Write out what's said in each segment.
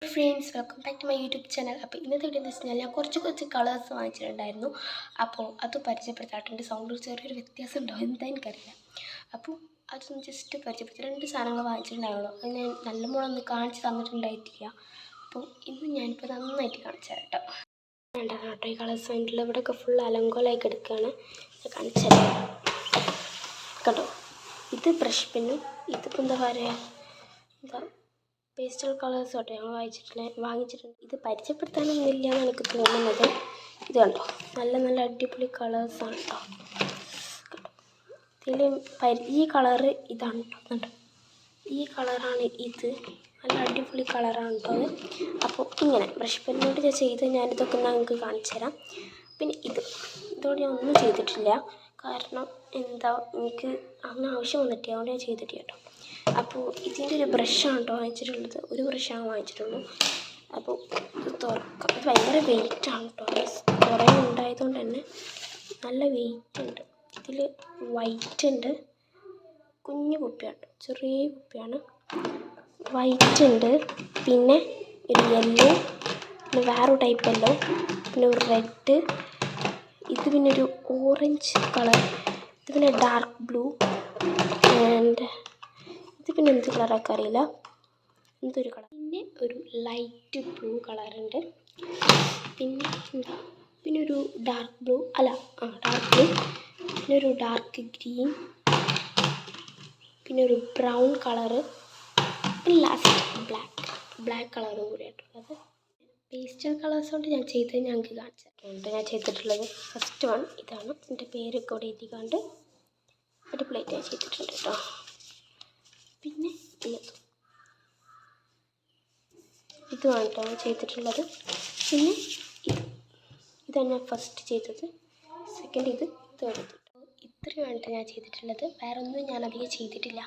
Friends, welcome back to my YouTube channel. അപ്പോൾ ഇന്നത്തെ video എന്ന് വെച്ചാൽ ഞാൻ കുറച്ച് കളേഴ്സ് വാങ്ങിച്ചിട്ടുണ്ടായിരുന്നു. അപ്പോൾ അത് പരിചയപ്പെടുത്താട്ടുണ്ട്. സൗണ്ടിൽ ചെറിയൊരു വ്യത്യാസം ഉണ്ടോ എന്താ എനിക്കറിയില്ല. അപ്പോൾ അതൊന്ന് ജസ്റ്റ് പരിചയപ്പെടുത്തി 2 സാധനങ്ങൾ വാങ്ങിച്ചിട്ടുണ്ടാവുള്ളൂ. അത് ഞാൻ നല്ലപോലെ കാണിച്ച് തന്നിട്ടുണ്ടായിട്ടില്ല. അപ്പോൾ ഇന്ന് ഞാനിപ്പോൾ നന്നായിട്ട് കാണിച്ചു തരാം കേട്ടോ. വേണ്ടാണ് കേട്ടോ ഈ കളേഴ്സ് വേണ്ടിയിട്ടുള്ള. ഇവിടെയൊക്കെ ഫുൾ അലങ്കോലായി കിടക്കുകയാണ്. കാണിച്ചു തരാം കേട്ടോ. ഇത് ബ്രഷ് പെന്നും ഇതിപ്പോൾ എന്താ പറയുക, എന്താ പേസ്റ്റൽ കളേഴ്സ് കേട്ടോ ഞാൻ വാങ്ങിച്ചിട്ടുണ്ട്. ഇത് പരിചയപ്പെടുത്താനൊന്നുമില്ല എന്നാണ് എനിക്ക് തോന്നുന്നത്. ഇത് കണ്ടോ, നല്ല അടിപൊളി കളേഴ്സാണ് കേട്ടോ. ഇതിൽ ഈ കളറ് ഇതാണ് കേട്ടോ. ഈ കളറാണ് ഇത്. നല്ല അടിപൊളി കളറാണ് കേട്ടോ അത്. അപ്പോൾ ഇങ്ങനെ ബ്രഷ് പെന്നോട് ഞാൻ ചെയ്ത് ഞാനിതൊക്കെ നിങ്ങൾക്ക് കാണിച്ചു തരാം. പിന്നെ ഇതോട് ഞാൻ ഒന്നും ചെയ്തിട്ടില്ല, കാരണം എന്താ എനിക്ക് അങ്ങനെ ആവശ്യം വന്നിട്ടില്ല, അതുകൊണ്ട് ഞാൻ ചെയ്തിട്ടില്ല കേട്ടോ. അപ്പോൾ ഇതിൻ്റെ ഒരു ബ്രഷാണ് കേട്ടോ വാങ്ങിച്ചിട്ടുള്ളത്. ഒരു ബ്രഷാണ് വാങ്ങിച്ചിട്ടുള്ളൂ. അപ്പോൾ ഇത് തുറക്കാം. ഇത് ഭയങ്കര വെയിറ്റാണ് കേട്ടോ. കുറേ ഉണ്ടായതുകൊണ്ട് തന്നെ നല്ല വെയിറ്റ് ഉണ്ട്. ഇതിൽ വൈറ്റ് ഉണ്ട്, കുഞ്ഞു കുപ്പിയാണ്, ചെറിയ കുപ്പിയാണ്. വൈറ്റ് ഉണ്ട്, പിന്നെ ഒരു യെല്ലോ, പിന്നെ വേറൊരു ടൈപ്പ് യെല്ലോ, പിന്നെ ഒരു റെഡ്, ഇത് പിന്നെ ഒരു ഓറഞ്ച് കളർ, ഇത് പിന്നെ ഡാർക്ക് ബ്ലൂ, ആൻഡ് ഇത് പിന്നെ എന്ത് കളറൊക്കെ അറിയില്ല, എന്തൊരു കളർ. പിന്നെ ഒരു ലൈറ്റ് ബ്ലൂ കളറുണ്ട്. പിന്നെ ഒരു ഡാർക്ക് ബ്ലൂ ഡാർക്ക് ബ്ലൂ, പിന്നെ ഒരു ഡാർക്ക് ഗ്രീൻ, പിന്നെ ഒരു ബ്രൗൺ കളറ്, പിന്നെ ലാസ്റ്റ് ബ്ലാക്ക് കളറും കൂടി ആയിട്ടുള്ളത്. പേസ്റ്റൽ കളേഴ്സ് കൊണ്ട് ഞാൻ ചെയ്തത് ഞങ്ങൾക്ക് കാണിച്ചിട്ടുണ്ട്. ഞാൻ ചെയ്തിട്ടുള്ളത് ഫസ്റ്റ് വൺ ഇതാണ്. എൻ്റെ പേരൊക്കെ ഇവിടെ എഴുതിക്കാണ്ട് അടിപൊളിയായിട്ട് ഞാൻ ചെയ്തിട്ടുണ്ട് കേട്ടോ. പിന്നെ ഇതുമാണ് കേട്ടോ ഞാൻ ചെയ്തിട്ടുള്ളത്. പിന്നെ ഇതാണ് ഞാൻ ഫസ്റ്റ് ചെയ്തത്. സെക്കൻഡ് ഇത്, തേർഡ് ഇത്. ഇത്രയുമാണ് കേട്ടോ ഞാൻ ചെയ്തിട്ടുള്ളത്. വേറെ ഒന്നും ഞാൻ അധികം ചെയ്തിട്ടില്ല.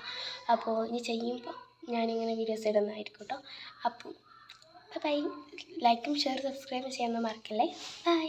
അപ്പോൾ ഇനി ചെയ്യുമ്പോൾ ഞാനിങ്ങനെ വീഡിയോസ് ഇടുന്നതായിരിക്കും കേട്ടോ. അപ്പോൾ ബൈ. ലൈക്കും ഷെയർ സബ്സ്ക്രൈബ് ചെയ്യാനൊന്നും മറക്കല്ലേ. ബൈ.